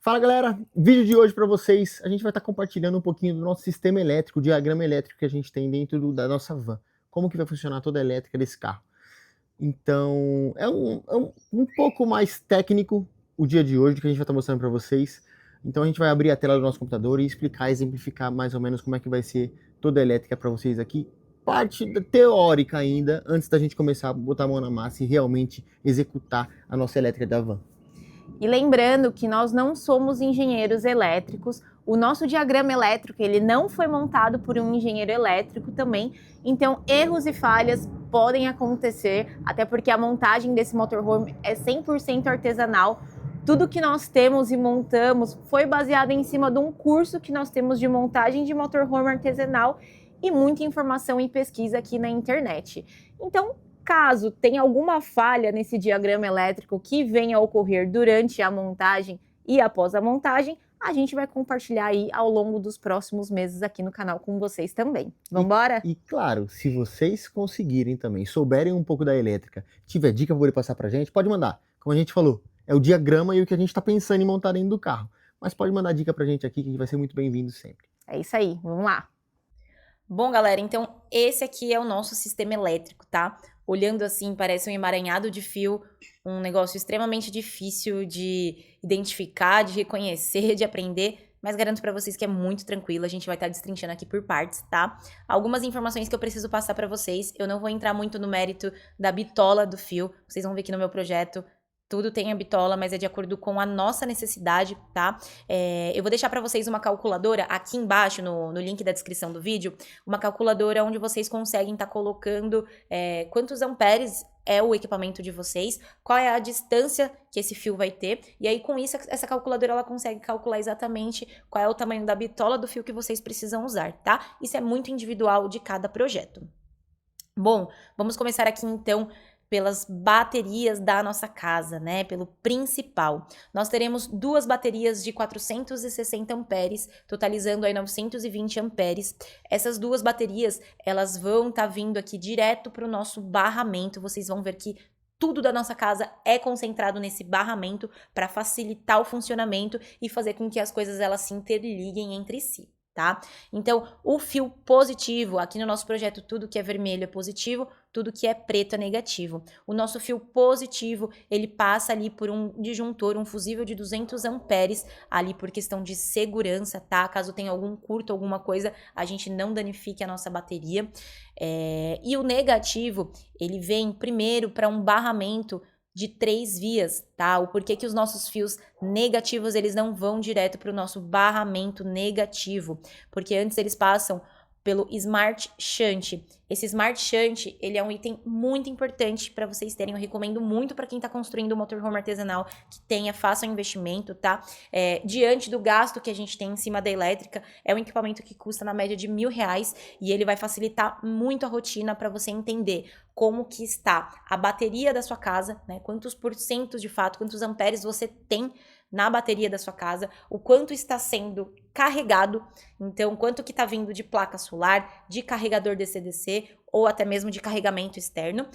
Fala galera, vídeo de hoje para vocês, a gente vai estar compartilhando um pouquinho do nosso sistema elétrico, o diagrama elétrico que a gente tem dentro da nossa van. Como que vai funcionar toda a elétrica desse carro. Então, é um pouco mais técnico o dia de hoje, que a gente vai estar mostrando para vocês. Então a gente vai abrir a tela do nosso computador e explicar, exemplificar mais ou menos como é que vai ser toda a elétrica para vocês aqui. Parte teórica ainda, antes da gente começar a botar a mão na massa e realmente executar a nossa elétrica da van. E lembrando que nós não somos engenheiros elétricos, o nosso diagrama elétrico ele não foi montado por um engenheiro elétrico também, então erros e falhas podem acontecer, até porque a montagem desse motorhome é 100% artesanal. Tudo que nós temos e montamos foi baseado em cima de um curso que nós temos de montagem de motorhome artesanal e muita informação e pesquisa aqui na internet. Então, caso tenha alguma falha nesse diagrama elétrico que venha a ocorrer durante a montagem e após a montagem, a gente vai compartilhar aí ao longo dos próximos meses aqui no canal com vocês também. Vambora? E claro, se vocês conseguirem também, souberem um pouco da elétrica, tiver dica para poder passar pra gente, pode mandar. Como a gente falou, é o diagrama e o que a gente está pensando em montar dentro do carro. Mas pode mandar dica pra gente aqui que vai ser muito bem-vindo sempre. É isso aí, vamos lá. Bom, galera, então esse aqui é o nosso sistema elétrico, tá? Olhando assim, parece um emaranhado de fio, um negócio extremamente difícil de identificar, de reconhecer, de aprender, mas garanto pra vocês que é muito tranquilo, a gente vai estar destrinchando aqui por partes, tá? Algumas informações que eu preciso passar pra vocês, eu não vou entrar muito no mérito da bitola do fio, vocês vão ver que no meu projeto tudo tem a bitola, mas é de acordo com a nossa necessidade, tá? Eu vou deixar para vocês uma calculadora aqui embaixo, no link da descrição do vídeo, uma calculadora onde vocês conseguem estar colocando quantos amperes é o equipamento de vocês, qual é a distância que esse fio vai ter, e aí com isso essa calculadora ela consegue calcular exatamente qual é o tamanho da bitola do fio que vocês precisam usar, tá? Isso é muito individual de cada projeto. Bom, vamos começar aqui então pelas baterias da nossa casa, né? Pelo principal. Nós teremos duas baterias de 460 amperes, totalizando aí 920 amperes. Essas duas baterias, elas vão estar vindo aqui direto para o nosso barramento. Vocês vão ver que tudo da nossa casa é concentrado nesse barramento para facilitar o funcionamento e fazer com que as coisas elas se interliguem entre si. Tá? Então, o fio positivo, aqui no nosso projeto, tudo que é vermelho é positivo, tudo que é preto é negativo. O nosso fio positivo, ele passa ali por um disjuntor, um fusível de 200 amperes, ali por questão de segurança, tá? Caso tenha algum curto, alguma coisa, a gente não danifique a nossa bateria. E o negativo, ele vem primeiro para um barramento de 3 vias, tá? O porquê que os nossos fios negativos, eles não vão direto para o nosso barramento negativo, porque antes eles passam pelo Smart Shunt. Esse Smart Shunt, ele é um item muito importante para vocês terem, eu recomendo muito para quem está construindo um motorhome artesanal, que faça um investimento, tá? Diante do gasto que a gente tem em cima da elétrica, é um equipamento que custa na média de R$1.000 e ele vai facilitar muito a rotina para você entender como que está a bateria da sua casa, né? Quantos porcentos de fato, quantos amperes você tem na bateria da sua casa, o quanto está sendo carregado, então quanto que está vindo de placa solar, de carregador DC-DC ou até mesmo de carregamento externo,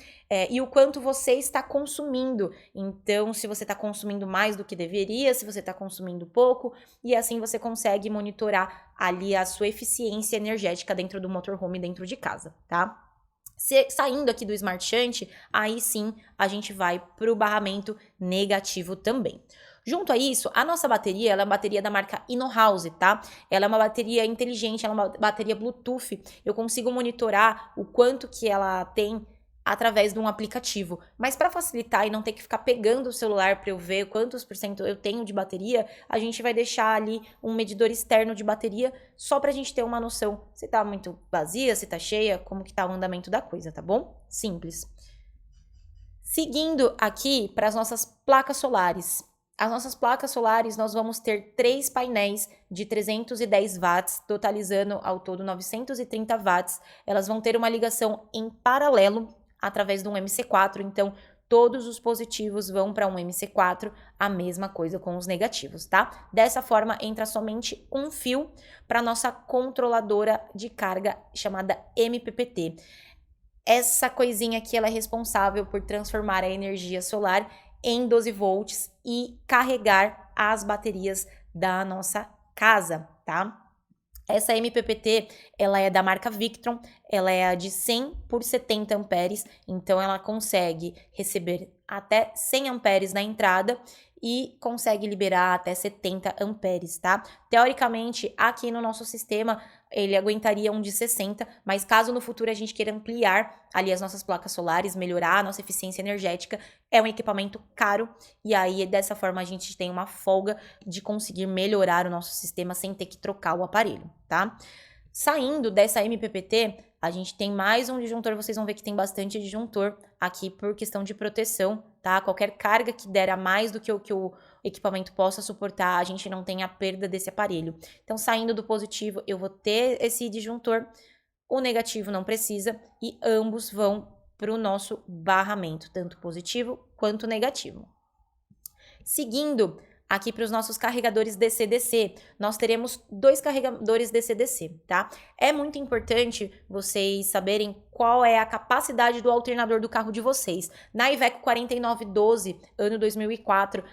e o quanto você está consumindo. Então, se você está consumindo mais do que deveria, se você está consumindo pouco, e assim você consegue monitorar ali a sua eficiência energética dentro do motorhome, dentro de casa, tá? Saindo aqui do Smart Shunt, aí sim a gente vai para o barramento negativo também. Junto a isso, a nossa bateria, ela é uma bateria da marca InnoHouse, tá? Ela é uma bateria inteligente, ela é uma bateria Bluetooth. Eu consigo monitorar o quanto que ela tem através de um aplicativo. Mas para facilitar e não ter que ficar pegando o celular para eu ver quantos por cento eu tenho de bateria, a gente vai deixar ali um medidor externo de bateria só pra gente ter uma noção se tá muito vazia, se tá cheia, como que tá o andamento da coisa, tá bom? Simples. Seguindo aqui para as nossas placas solares. As nossas placas solares, nós vamos ter 3 painéis de 310 watts, totalizando ao todo 930 watts. Elas vão ter uma ligação em paralelo através de um MC4, então todos os positivos vão para um MC4, a mesma coisa com os negativos, tá? Dessa forma, entra somente um fio para nossa controladora de carga chamada MPPT. Essa coisinha aqui, ela é responsável por transformar a energia solar em 12 volts e carregar as baterias da nossa casa, tá? Essa MPPT, ela é da marca Victron, ela é a de 100 por 70 amperes, então ela consegue receber até 100 amperes na entrada e consegue liberar até 70 amperes, tá? Teoricamente, aqui no nosso sistema, ele aguentaria um de 60, mas caso no futuro a gente queira ampliar ali as nossas placas solares, melhorar a nossa eficiência energética, é um equipamento caro e aí dessa forma a gente tem uma folga de conseguir melhorar o nosso sistema sem ter que trocar o aparelho, tá? Saindo dessa MPPT, a gente tem mais um disjuntor, vocês vão ver que tem bastante disjuntor aqui por questão de proteção, tá? Qualquer carga que der a mais do que o equipamento possa suportar, a gente não tem a perda desse aparelho. Então, saindo do positivo, eu vou ter esse disjuntor, o negativo não precisa e ambos vão para o nosso barramento, tanto positivo quanto negativo. Seguindo aqui para os nossos carregadores DC-DC, nós teremos 2 carregadores DC-DC, tá? É muito importante vocês saberem qual é a capacidade do alternador do carro de vocês. Na Iveco 4912, ano 2004,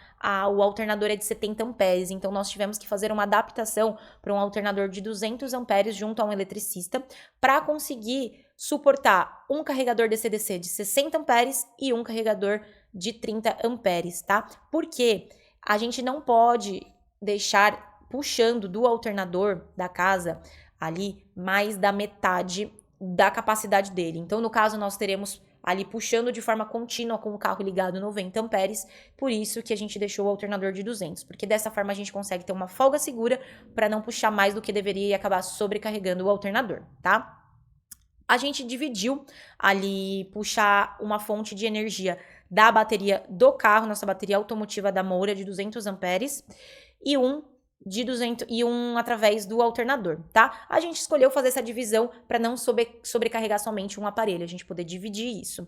o alternador é de 70 amperes, então nós tivemos que fazer uma adaptação para um alternador de 200 amperes junto a um eletricista para conseguir suportar um carregador DC-DC de 60 amperes e um carregador de 30 amperes, tá? Por quê? A gente não pode deixar puxando do alternador da casa ali mais da metade da capacidade dele. Então, no caso, nós teremos ali puxando de forma contínua com o carro ligado 90 amperes, por isso que a gente deixou o alternador de 200, porque dessa forma a gente consegue ter uma folga segura para não puxar mais do que deveria e acabar sobrecarregando o alternador, tá? A gente dividiu ali, puxar uma fonte de energia da bateria do carro, nossa bateria automotiva da Moura de 200 amperes e um através do alternador, tá? A gente escolheu fazer essa divisão para não sobrecarregar somente um aparelho, a gente poder dividir isso.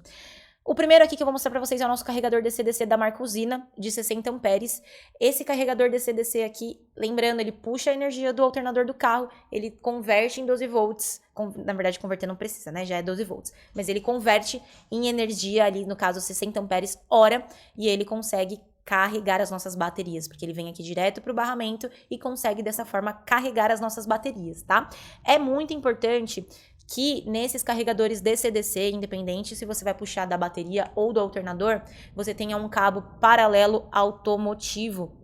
O primeiro aqui que eu vou mostrar para vocês é o nosso carregador DC-DC da marca Usina, de 60 amperes. Esse carregador DC-DC aqui, lembrando, ele puxa a energia do alternador do carro, ele converte em 12 volts, na verdade converter não precisa, né, já é 12 volts, mas ele converte em energia ali, no caso 60 amperes hora, e ele consegue carregar as nossas baterias, porque ele vem aqui direto para o barramento e consegue dessa forma carregar as nossas baterias, tá? É muito importante que nesses carregadores DC-DC, independente se você vai puxar da bateria ou do alternador, você tenha um cabo paralelo automotivo,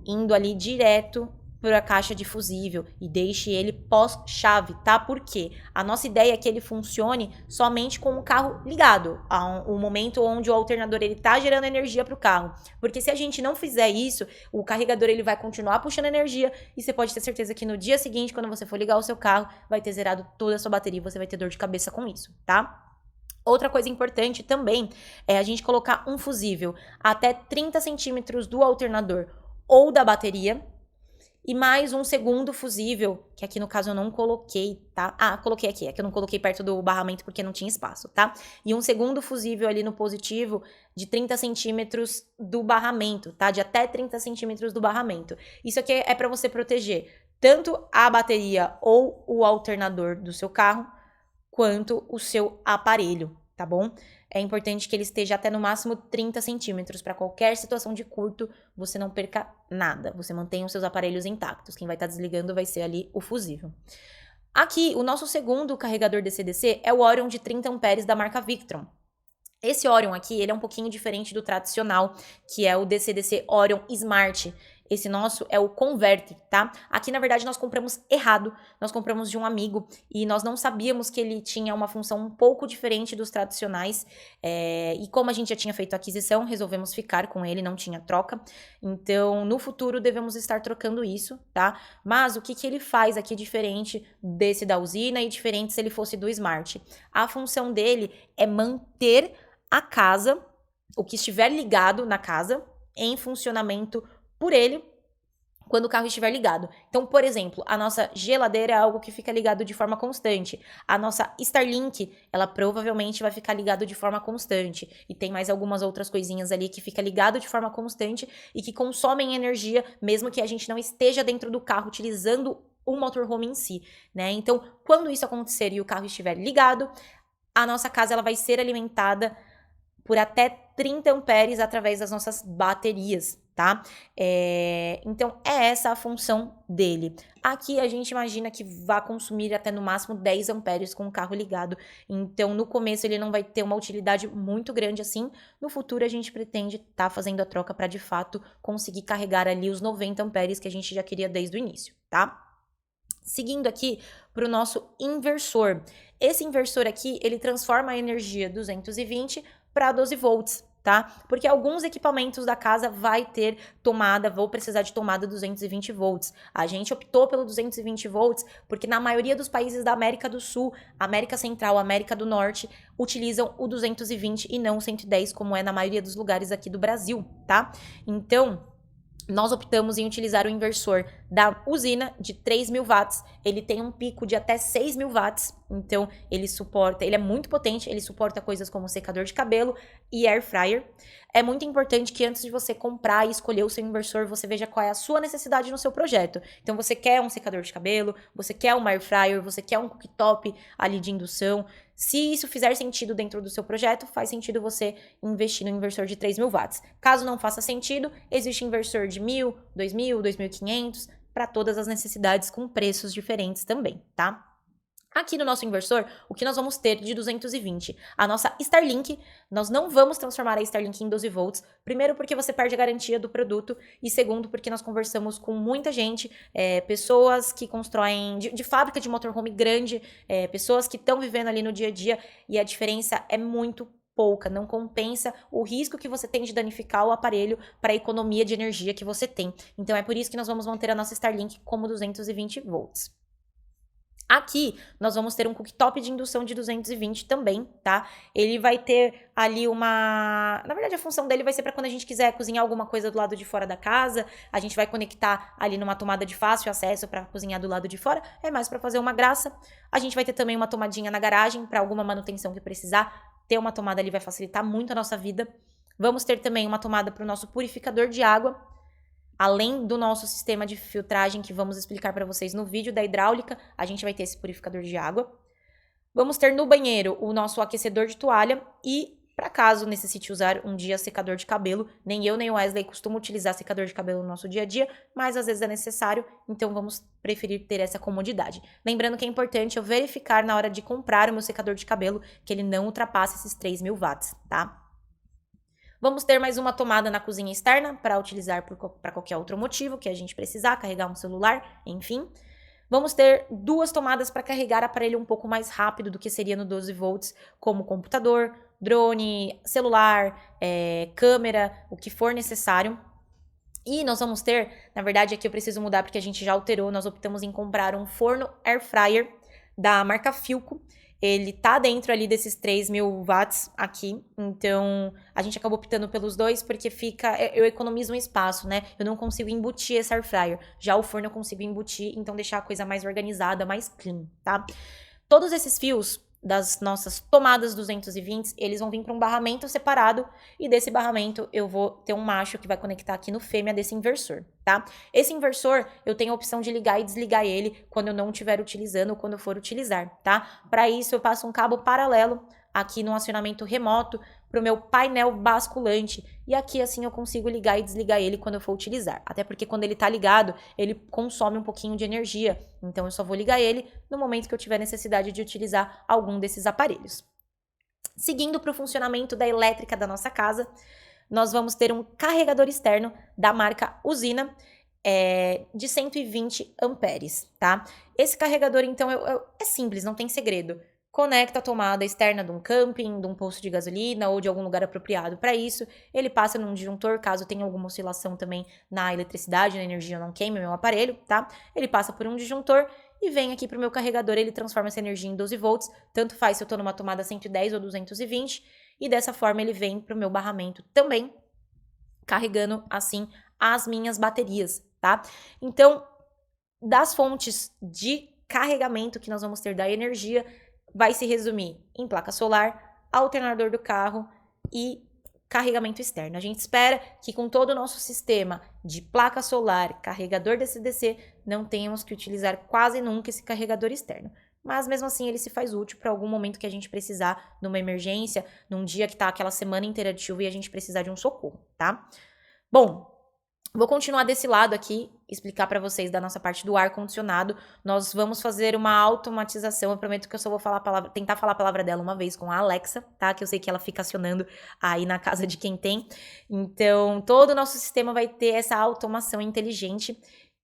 indo ali direto para a caixa de fusível e deixe ele pós-chave, tá? Por quê? A nossa ideia é que ele funcione somente com o carro ligado, o momento onde o alternador ele tá gerando energia para o carro. Porque se a gente não fizer isso, o carregador ele vai continuar puxando energia e você pode ter certeza que no dia seguinte, quando você for ligar o seu carro, vai ter zerado toda a sua bateria e você vai ter dor de cabeça com isso, tá? Outra coisa importante também é a gente colocar um fusível até 30 centímetros do alternador ou da bateria, e mais um segundo fusível, que aqui no caso eu não coloquei, tá? Coloquei aqui, é que eu não coloquei perto do barramento porque não tinha espaço, tá? E um segundo fusível ali no positivo de 30 centímetros do barramento, tá? De até 30 centímetros do barramento. Isso aqui é para você proteger tanto a bateria ou o alternador do seu carro, quanto o seu aparelho, tá bom? É importante que ele esteja até no máximo 30 centímetros. Para qualquer situação de curto, você não perca nada. Você mantenha os seus aparelhos intactos. Quem vai estar desligando vai ser ali o fusível. Aqui, o nosso segundo carregador DC-DC é o Orion de 30 amperes da marca Victron. Esse Orion aqui, ele é um pouquinho diferente do tradicional, que é o DC-DC Orion Smart. Esse nosso é o Converter, tá? Aqui, na verdade, nós compramos errado. Nós compramos de um amigo e nós não sabíamos que ele tinha uma função um pouco diferente dos tradicionais. E como a gente já tinha feito a aquisição, resolvemos ficar com ele, não tinha troca. Então, no futuro, devemos estar trocando isso, tá? Mas o que ele faz aqui diferente desse da Usina e diferente se ele fosse do Smart? A função dele é manter a casa, o que estiver ligado na casa, em funcionamento por ele quando o carro estiver ligado. Então, por exemplo, a nossa geladeira é algo que fica ligado de forma constante. A nossa Starlink, ela provavelmente vai ficar ligado de forma constante. E tem mais algumas outras coisinhas ali que fica ligado de forma constante e que consomem energia, mesmo que a gente não esteja dentro do carro utilizando o motorhome em si, né? Então, quando isso acontecer e o carro estiver ligado, a nossa casa ela vai ser alimentada por até 30 amperes através das nossas baterias, tá? Então, é essa a função dele. Aqui a gente imagina que vai consumir até no máximo 10 amperes com o carro ligado. Então, no começo ele não vai ter uma utilidade muito grande assim. No futuro a gente pretende estar fazendo a troca para de fato conseguir carregar ali os 90 amperes que a gente já queria desde o início, tá? Seguindo aqui para o nosso inversor. Esse inversor aqui, ele transforma a energia 220 para 12 volts, tá? Porque alguns equipamentos da casa vai ter tomada, vou precisar de tomada 220 volts. A gente optou pelo 220 volts porque na maioria dos países da América do Sul, América Central, América do Norte, utilizam o 220 e não o 110, como é na maioria dos lugares aqui do Brasil, tá? Então, nós optamos em utilizar o inversor da usina de 3.000 watts. Ele tem um pico de até 6.000 watts. Então, ele é muito potente, ele suporta coisas como secador de cabelo e air fryer. É muito importante que antes de você comprar e escolher o seu inversor, você veja qual é a sua necessidade no seu projeto. Então, você quer um secador de cabelo, você quer um air fryer, você quer um cooktop ali de indução. Se isso fizer sentido dentro do seu projeto, faz sentido você investir no inversor de 3.000 watts. Caso não faça sentido, existe inversor de 1.000, 2.000, 2.500, para todas as necessidades com preços diferentes também, tá? Aqui no nosso inversor, o que nós vamos ter de 220? A nossa Starlink, nós não vamos transformar a Starlink em 12 volts. Primeiro, porque você perde a garantia do produto. E segundo, porque nós conversamos com muita gente, pessoas que constroem de fábrica de motorhome grande, pessoas que estão vivendo ali no dia a dia. E a diferença é muito pouca, não compensa o risco que você tem de danificar o aparelho para a economia de energia que você tem. Então é por isso que nós vamos manter a nossa Starlink como 220 volts. Aqui, nós vamos ter um cooktop de indução de 220 também, tá? Ele vai ter ali uma... Na verdade, a função dele vai ser para quando a gente quiser cozinhar alguma coisa do lado de fora da casa, a gente vai conectar ali numa tomada de fácil acesso para cozinhar do lado de fora, é mais para fazer uma graça. A gente vai ter também uma tomadinha na garagem para alguma manutenção que precisar. Ter uma tomada ali vai facilitar muito a nossa vida. Vamos ter também uma tomada para o nosso purificador de água. Além do nosso sistema de filtragem que vamos explicar para vocês no vídeo da hidráulica, a gente vai ter esse purificador de água. Vamos ter no banheiro o nosso aquecedor de toalha e, para caso necessite usar um dia secador de cabelo, nem eu nem o Wesley costumam utilizar secador de cabelo no nosso dia a dia, mas às vezes é necessário, então vamos preferir ter essa comodidade. Lembrando que é importante eu verificar na hora de comprar o meu secador de cabelo que ele não ultrapasse esses 3.000 watts, tá? Vamos ter mais uma tomada na cozinha externa para utilizar para qualquer outro motivo que a gente precisar, carregar um celular, enfim. Vamos ter 2 tomadas para carregar aparelho um pouco mais rápido do que seria no 12 volts, como computador, drone, celular, câmera, o que for necessário. E nós vamos ter, na verdade aqui eu preciso mudar porque a gente já alterou, nós optamos em comprar um forno air fryer da marca Philco. Ele tá dentro ali desses 3.000 watts aqui, então a gente acabou optando pelos dois porque eu economizo um espaço, né? Eu não consigo embutir esse air fryer, já o forno eu consigo embutir, então deixar a coisa mais organizada, mais clean, tá? Todos esses fios das nossas tomadas 220, eles vão vir para um barramento separado e desse barramento eu vou ter um macho que vai conectar aqui no fêmea desse inversor, tá? Esse inversor, eu tenho a opção de ligar e desligar ele quando eu não estiver utilizando ou quando eu for utilizar, tá? Para isso eu passo um cabo paralelo aqui no acionamento remoto para o meu painel basculante e aqui assim eu consigo ligar e desligar ele quando eu for utilizar, até porque quando ele tá ligado, ele consome um pouquinho de energia, então eu só vou ligar ele no momento que eu tiver necessidade de utilizar algum desses aparelhos. Seguindo para o funcionamento da elétrica da nossa casa, nós vamos ter um carregador externo da marca Usina, de 120 amperes, tá? Esse carregador, então, é simples, não tem segredo. Conecta a tomada externa de um camping, de um posto de gasolina ou de algum lugar apropriado para isso. Ele passa num disjuntor, caso tenha alguma oscilação também na eletricidade, na energia, não queime o meu aparelho, tá? Ele passa por um disjuntor e vem aqui para o meu carregador, ele transforma essa energia em 12 volts, tanto faz se eu estou numa tomada 110 ou 220, e dessa forma ele vem para o meu barramento também, carregando assim as minhas baterias, tá? Então, das fontes de carregamento que nós vamos ter da energia, vai se resumir em placa solar, alternador do carro e carregamento externo. A gente espera que com todo o nosso sistema de placa solar, carregador DC-DC, não tenhamos que utilizar quase nunca esse carregador externo. Mas mesmo assim ele se faz útil para algum momento que a gente precisar, numa emergência, num dia que tá aquela semana inteira de chuva e a gente precisar de um socorro, tá? Bom, Vou continuar desse lado aqui, explicar para vocês da nossa parte do ar-condicionado. Nós vamos fazer uma automatização. Eu prometo que eu só vou tentar falar a palavra dela uma vez com a Alexa, tá? Que eu sei que ela fica acionando aí na casa de quem tem. Então, todo o nosso sistema vai ter essa automação inteligente.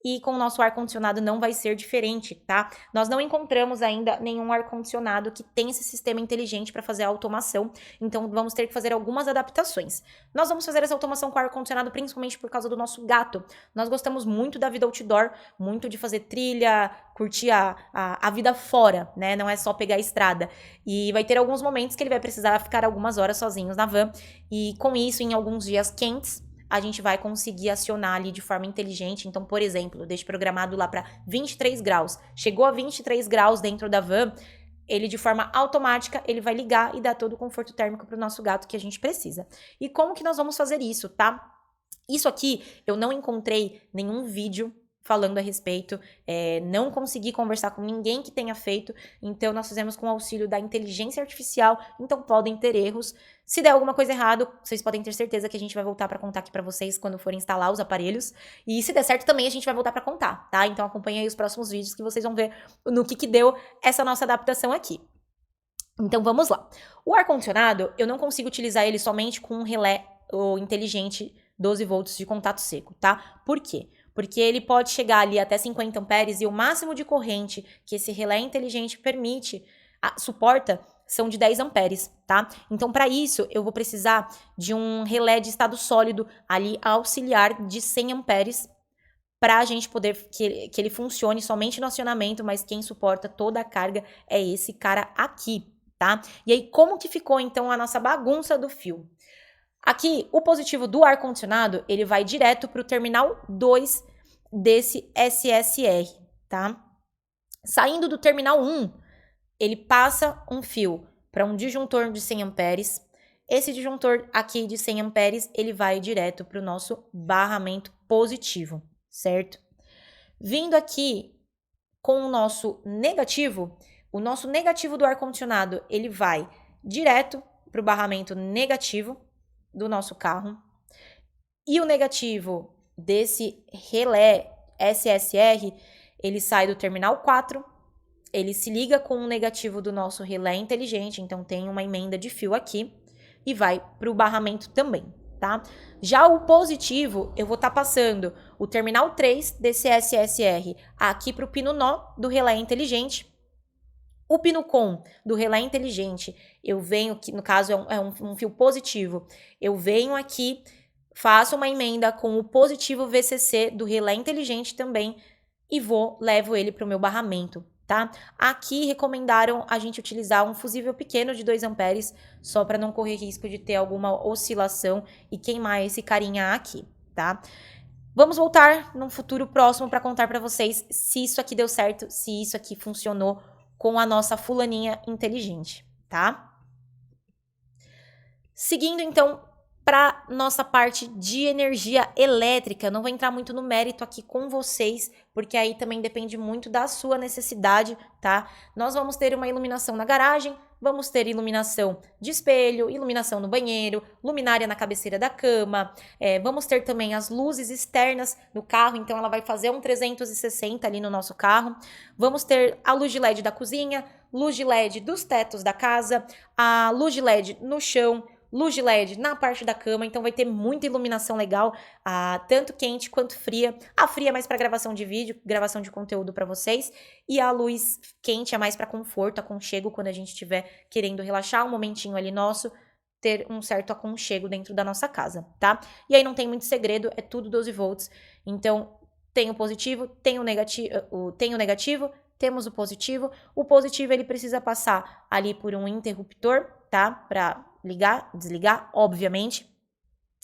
E com o nosso ar-condicionado não vai ser diferente, tá? Nós não encontramos ainda nenhum ar-condicionado que tenha esse sistema inteligente para fazer a automação, então vamos ter que fazer algumas adaptações. Nós vamos fazer essa automação com ar-condicionado principalmente por causa do nosso gato. Nós gostamos muito da vida outdoor, muito de fazer trilha, curtir a vida fora, né? Não é só pegar a estrada. E vai ter alguns momentos que ele vai precisar ficar algumas horas sozinhos na van, e com isso, em alguns dias quentes, a gente vai conseguir acionar ali de forma inteligente. Então, por exemplo, eu deixo programado lá para 23 graus. Chegou a 23 graus dentro da van, ele de forma automática, ele vai ligar e dar todo o conforto térmico para o nosso gato que a gente precisa. E como que nós vamos fazer isso, tá? Isso aqui, eu não encontrei nenhum vídeo falando a respeito, não consegui conversar com ninguém que tenha feito, então nós fizemos com o auxílio da inteligência artificial, então podem ter erros. Se der alguma coisa errado, vocês podem ter certeza que a gente vai voltar para contar aqui para vocês quando for instalar os aparelhos, e se der certo também a gente vai voltar para contar, tá? Então acompanha aí os próximos vídeos que vocês vão ver no que deu essa nossa adaptação aqui. Então vamos lá. O ar-condicionado, eu não consigo utilizar ele somente com um relé inteligente 12 volts de contato seco, tá? Por quê? Porque ele pode chegar ali até 50 amperes e o máximo de corrente que esse relé inteligente suporta são de 10 amperes, tá? Então, para isso, eu vou precisar de um relé de estado sólido ali auxiliar de 100 amperes para a gente poder que ele funcione somente no acionamento, mas quem suporta toda a carga é esse cara aqui, tá? E aí, como que ficou, então, a nossa bagunça do fio? Aqui, o positivo do ar-condicionado, ele vai direto para o terminal 2 desse SSR, tá? Saindo do terminal 1, ele passa um fio para um disjuntor de 100 amperes. Esse disjuntor aqui de 100 amperes, ele vai direto para o nosso barramento positivo, certo? Vindo aqui com o nosso negativo do ar-condicionado, ele vai direto para o barramento negativo do nosso carro. E o negativo desse relé SSR, ele sai do terminal 4, ele se liga com o negativo do nosso relé inteligente, então tem uma emenda de fio aqui, e vai para o barramento também, tá? Já o positivo, eu vou estar passando o terminal 3 desse SSR aqui para o pino nó do relé inteligente. O pino com do relé inteligente, eu venho aqui, no caso é um fio positivo, eu venho aqui, faço uma emenda com o positivo VCC do relé inteligente também e levo ele para o meu barramento, tá? Aqui recomendaram a gente utilizar um fusível pequeno de 2 amperes, só para não correr risco de ter alguma oscilação e queimar esse carinha aqui, tá? Vamos voltar num futuro próximo para contar para vocês se isso aqui deu certo, se isso aqui funcionou com a nossa fulaninha inteligente, tá? Seguindo, então, para nossa parte de energia elétrica. Não vou entrar muito no mérito aqui com vocês, porque aí também depende muito da sua necessidade, tá? Nós vamos ter uma iluminação na garagem, vamos ter iluminação de espelho, iluminação no banheiro, luminária na cabeceira da cama, vamos ter também as luzes externas no carro, então ela vai fazer um 360 ali no nosso carro. Vamos ter a luz de LED da cozinha, luz de LED dos tetos da casa, a luz de LED no chão, luz de LED na parte da cama, então vai ter muita iluminação legal, tanto quente quanto fria. A fria é mais para gravação de vídeo, gravação de conteúdo para vocês, e a luz quente é mais para conforto, aconchego, quando a gente estiver querendo relaxar um momentinho ali nosso, ter um certo aconchego dentro da nossa casa, tá? E aí não tem muito segredo, é tudo 12 volts, então tem o positivo, tem o negativo, temos o positivo. O positivo ele precisa passar ali por um interruptor, tá? Para ligar, desligar, obviamente.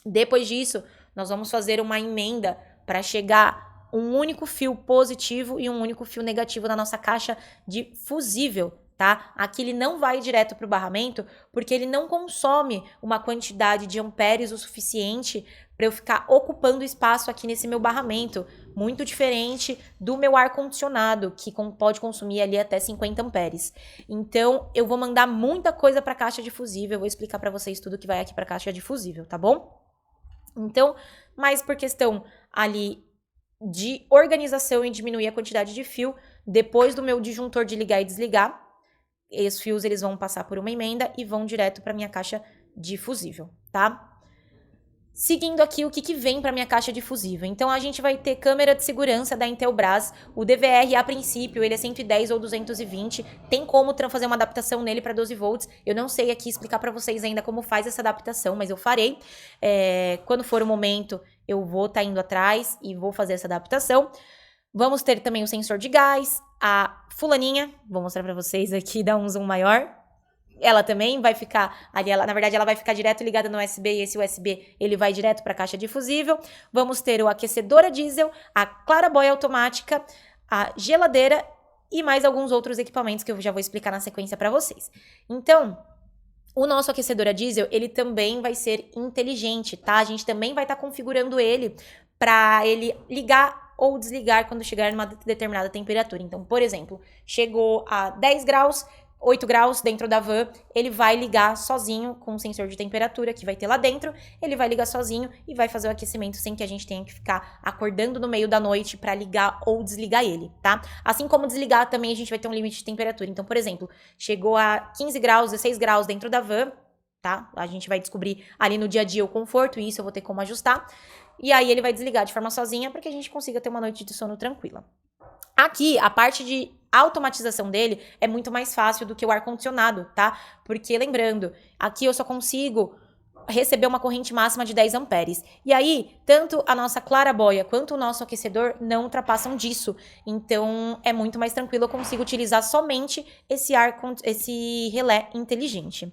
Depois disso, nós vamos fazer uma emenda para chegar um único fio positivo e um único fio negativo na nossa caixa de fusível, tá? Aqui ele não vai direto para o barramento, porque ele não consome uma quantidade de amperes o suficiente para eu ficar ocupando espaço aqui nesse meu barramento, muito diferente do meu ar-condicionado, que pode consumir ali até 50 amperes. Então, eu vou mandar muita coisa para a caixa de fusível, eu vou explicar para vocês tudo que vai aqui para a caixa de fusível, tá bom? Então, mais por questão ali de organização e diminuir a quantidade de fio, depois do meu disjuntor de ligar e desligar, os fios eles vão passar por uma emenda e vão direto para minha caixa de fusível, tá? Seguindo aqui, o que vem para minha caixa de fusível? Então, a gente vai ter câmera de segurança da Intelbras. O DVR, a princípio, ele é 110 ou 220. Tem como fazer uma adaptação nele para 12 volts. Eu não sei aqui explicar para vocês ainda como faz essa adaptação, mas eu farei. Quando for o momento, eu vou estar indo atrás e vou fazer essa adaptação. Vamos ter também o sensor de gás, a fulaninha. Vou mostrar para vocês aqui, dá um zoom maior. Ela também vai ficar ali, na verdade ela vai ficar direto ligada no USB e esse USB ele vai direto para a caixa de fusível. Vamos ter o aquecedor a diesel, a clarabóia automática, a geladeira e mais alguns outros equipamentos que eu já vou explicar na sequência para vocês. Então, o nosso aquecedor a diesel, ele também vai ser inteligente, tá? A gente também vai estar configurando ele para ele ligar ou desligar quando chegar numa determinada temperatura. Então, por exemplo, chegou a 10 graus, 8 graus dentro da van, ele vai ligar sozinho com o sensor de temperatura que vai ter lá dentro, ele vai ligar sozinho e vai fazer o aquecimento sem que a gente tenha que ficar acordando no meio da noite para ligar ou desligar ele, tá? Assim como desligar também a gente vai ter um limite de temperatura. Então, por exemplo, chegou a 15 graus, 16 graus dentro da van, tá? A gente vai descobrir ali no dia a dia o conforto e isso eu vou ter como ajustar. E aí ele vai desligar de forma sozinha para que a gente consiga ter uma noite de sono tranquila. Aqui, a parte de automatização dele é muito mais fácil do que o ar-condicionado, tá? Porque, lembrando, aqui eu só consigo receber uma corrente máxima de 10 amperes. E aí, tanto a nossa clarabóia quanto o nosso aquecedor não ultrapassam disso. Então, é muito mais tranquilo, eu consigo utilizar somente esse relé inteligente.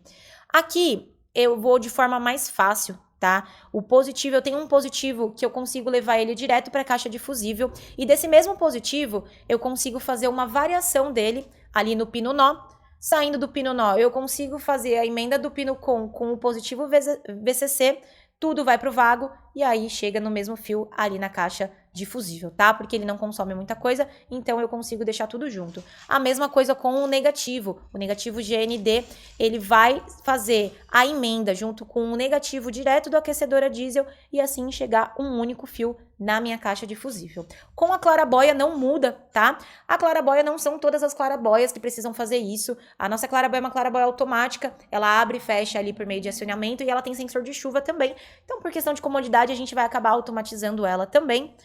Aqui, eu vou de forma mais fácil, tá? O positivo, eu tenho um positivo que eu consigo levar ele direto para a caixa de fusível e desse mesmo positivo eu consigo fazer uma variação dele ali no pino nó. Saindo do pino nó, eu consigo fazer a emenda do pino com o positivo VCC, tudo vai pro vago e aí chega no mesmo fio ali na caixa de fusível, tá? Porque ele não consome muita coisa, então eu consigo deixar tudo junto. A mesma coisa com o negativo GND, ele vai fazer a emenda junto com o negativo direto do aquecedor a diesel e assim chegar um único fio na minha caixa de fusível. Com a clarabóia não muda, tá? A clarabóia não são todas as clarabóias que precisam fazer isso. A nossa clarabóia é uma clarabóia automática, ela abre e fecha ali por meio de acionamento e ela tem sensor de chuva também. Então, por questão de comodidade, a gente vai acabar automatizando ela também.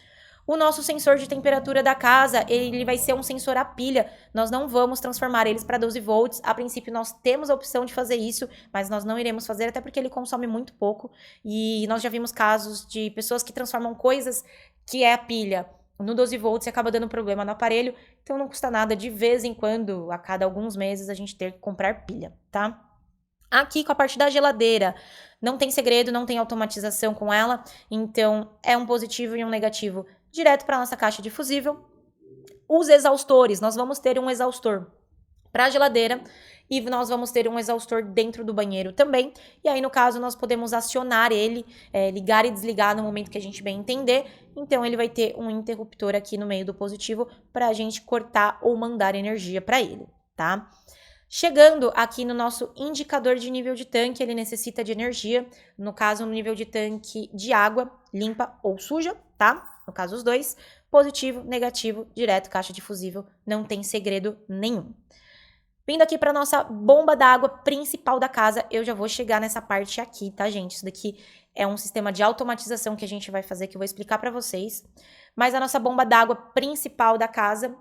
O nosso sensor de temperatura da casa, ele vai ser um sensor a pilha. Nós não vamos transformar eles para 12 volts. A princípio, nós temos a opção de fazer isso, mas nós não iremos fazer, até porque ele consome muito pouco. E nós já vimos casos de pessoas que transformam coisas que é a pilha no 12 volts e acaba dando problema no aparelho. Então, não custa nada, de vez em quando, a cada alguns meses, a gente ter que comprar pilha, tá? Aqui, com a parte da geladeira, não tem segredo, não tem automatização com ela. Então, é um positivo e um negativo direto para nossa caixa de fusível. Os exaustores, nós vamos ter um exaustor para a geladeira e nós vamos ter um exaustor dentro do banheiro também. E aí, no caso, nós podemos acionar ele, ligar e desligar no momento que a gente bem entender. Então, ele vai ter um interruptor aqui no meio do positivo para a gente cortar ou mandar energia para ele, tá? Chegando aqui no nosso indicador de nível de tanque, ele necessita de energia, no caso, no nível de tanque de água, limpa ou suja, tá? No caso, os dois, positivo, negativo, direto, caixa de fusível, não tem segredo nenhum. Vindo aqui para nossa bomba d'água principal da casa, eu já vou chegar nessa parte aqui, tá, gente? Isso daqui é um sistema de automatização que a gente vai fazer, que eu vou explicar para vocês. Mas a nossa bomba d'água principal da casa,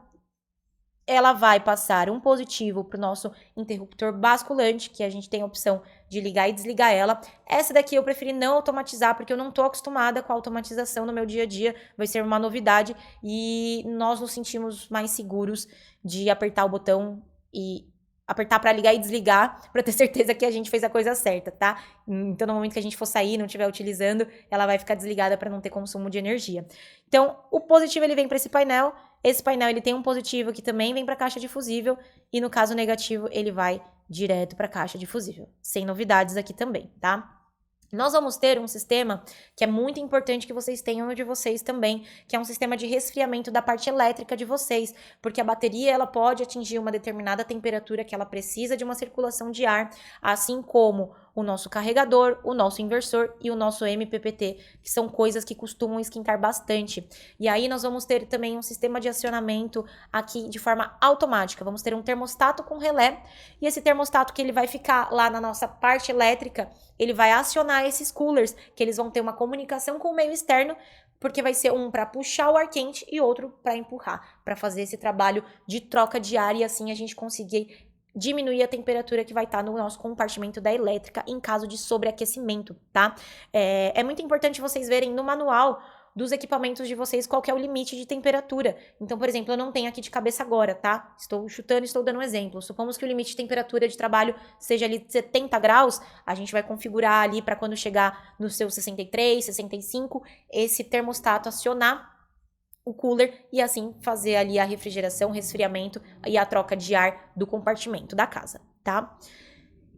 ela vai passar um positivo para o nosso interruptor basculante, que a gente tem a opção de ligar e desligar ela. Essa daqui eu preferi não automatizar, porque eu não estou acostumada com a automatização no meu dia a dia, vai ser uma novidade e nós nos sentimos mais seguros de apertar o botão e apertar para ligar e desligar, para ter certeza que a gente fez a coisa certa, tá? Então, no momento que a gente for sair, não estiver utilizando, ela vai ficar desligada para não ter consumo de energia. Então, o positivo ele vem para esse painel. Esse painel ele tem um positivo que também vem para a caixa de fusível e no caso negativo ele vai direto para a caixa de fusível. Sem novidades aqui também, tá? Nós vamos ter um sistema que é muito importante que vocês tenham no de vocês também, que é um sistema de resfriamento da parte elétrica de vocês, porque a bateria ela pode atingir uma determinada temperatura que ela precisa de uma circulação de ar, assim como o nosso carregador, o nosso inversor e o nosso MPPT, que são coisas que costumam esquentar bastante. E aí nós vamos ter também um sistema de acionamento aqui de forma automática. Vamos ter um termostato com relé, e esse termostato que ele vai ficar lá na nossa parte elétrica, ele vai acionar esses coolers, que eles vão ter uma comunicação com o meio externo, porque vai ser um para puxar o ar quente e outro para empurrar, para fazer esse trabalho de troca de ar e assim a gente conseguir diminuir a temperatura que vai estar no nosso compartimento da elétrica em caso de sobreaquecimento, tá? É muito importante vocês verem no manual dos equipamentos de vocês qual que é o limite de temperatura. Então, por exemplo, eu não tenho aqui de cabeça agora, tá? Estou chutando, estou dando um exemplo. Supomos que o limite de temperatura de trabalho seja ali de 70 graus, a gente vai configurar ali para quando chegar no seu 63, 65, esse termostato acionar o cooler e assim fazer ali a refrigeração, resfriamento e a troca de ar do compartimento da casa, tá?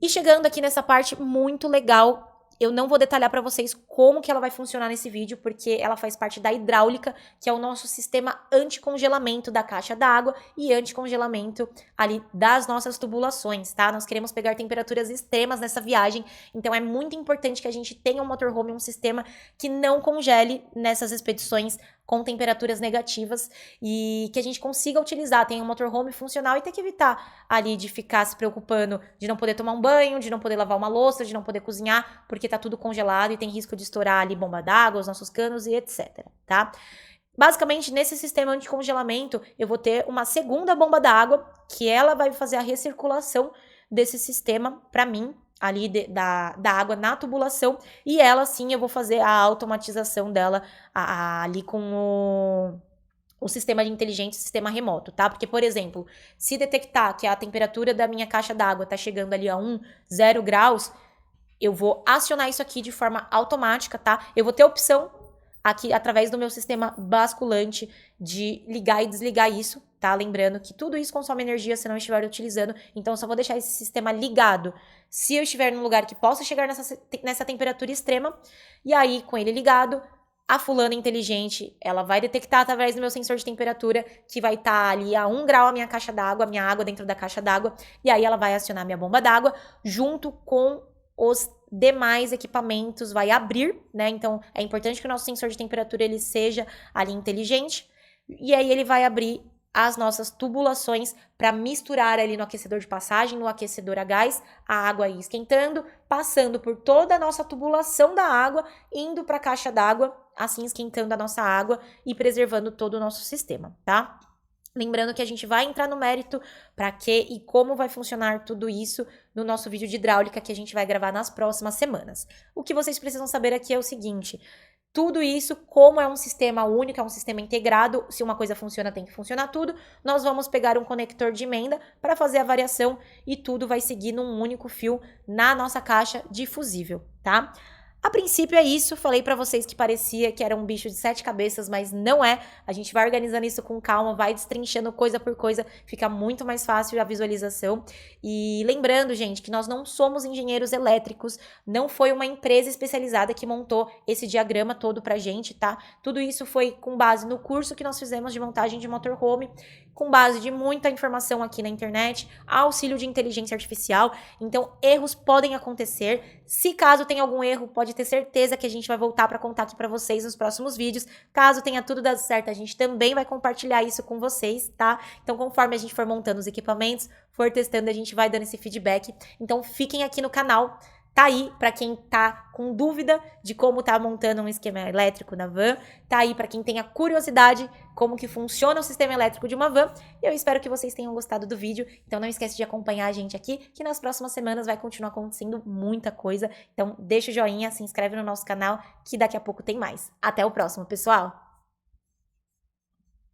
E chegando aqui nessa parte muito legal, eu não vou detalhar para vocês como que ela vai funcionar nesse vídeo, porque ela faz parte da hidráulica, que é o nosso sistema anticongelamento da caixa d'água e anticongelamento ali das nossas tubulações, tá? Nós queremos pegar temperaturas extremas nessa viagem, então é muito importante que a gente tenha um motorhome, um sistema que não congele nessas expedições com temperaturas negativas e que a gente consiga utilizar, tenha um motorhome funcional e ter que evitar ali de ficar se preocupando de não poder tomar um banho, de não poder lavar uma louça, de não poder cozinhar, porque tá tudo congelado e tem risco de estourar ali bomba d'água, os nossos canos e etc, tá? Basicamente, nesse sistema anticongelamento, eu vou ter uma segunda bomba d'água, que ela vai fazer a recirculação desse sistema para mim, ali da água na tubulação, e ela sim eu vou fazer a automatização dela ali com o sistema de inteligência, sistema remoto, tá? Porque, por exemplo, se detectar que a temperatura da minha caixa d'água tá chegando ali a 0 graus, eu vou acionar isso aqui de forma automática, tá? Eu vou ter a opção aqui, através do meu sistema basculante, de ligar e desligar isso, tá? Lembrando que tudo isso consome energia se não estiver utilizando, então eu só vou deixar esse sistema ligado se eu estiver num lugar que possa chegar nessa temperatura extrema, e aí, com ele ligado, a fulana inteligente, ela vai detectar através do meu sensor de temperatura que vai estar ali a 1 grau a minha caixa d'água, a minha água dentro da caixa d'água, e aí ela vai acionar minha bomba d'água junto com os demais equipamentos, vai abrir, né? Então, é importante que o nosso sensor de temperatura ele seja ali inteligente, e aí ele vai abrir as nossas tubulações para misturar ali no aquecedor de passagem, no aquecedor a gás, a água aí esquentando, passando por toda a nossa tubulação da água, indo para a caixa d'água, assim esquentando a nossa água e preservando todo o nosso sistema, tá? Lembrando que a gente vai entrar no mérito para que e como vai funcionar tudo isso no nosso vídeo de hidráulica que a gente vai gravar nas próximas semanas. O que vocês precisam saber aqui é o seguinte: tudo isso, como é um sistema único, é um sistema integrado, se uma coisa funciona, tem que funcionar tudo, nós vamos pegar um conector de emenda para fazer a variação e tudo vai seguir num único fio na nossa caixa de fusível, tá? A princípio é isso, falei pra vocês que parecia que era um bicho de 7 cabeças, mas não é. A gente vai organizando isso com calma, vai destrinchando coisa por coisa, fica muito mais fácil a visualização. E lembrando, gente, que nós não somos engenheiros elétricos, não foi uma empresa especializada que montou esse diagrama todo pra gente, tá? Tudo isso foi com base no curso que nós fizemos de montagem de motorhome, com base de muita informação aqui na internet, auxílio de inteligência artificial, então erros podem acontecer. Se caso tenha algum erro, pode ter certeza que a gente vai voltar para contar aqui para vocês nos próximos vídeos. Caso tenha tudo dado certo, a gente também vai compartilhar isso com vocês, tá? Então, conforme a gente for montando os equipamentos, for testando, a gente vai dando esse feedback. Então, fiquem aqui no canal. Tá aí para quem tá com dúvida de como tá montando um esquema elétrico na van. Tá aí para quem tenha curiosidade como que funciona o sistema elétrico de uma van. E eu espero que vocês tenham gostado do vídeo. Então não esquece de acompanhar a gente aqui, que nas próximas semanas vai continuar acontecendo muita coisa. Então deixa o joinha, se inscreve no nosso canal, que daqui a pouco tem mais. Até o próximo, pessoal!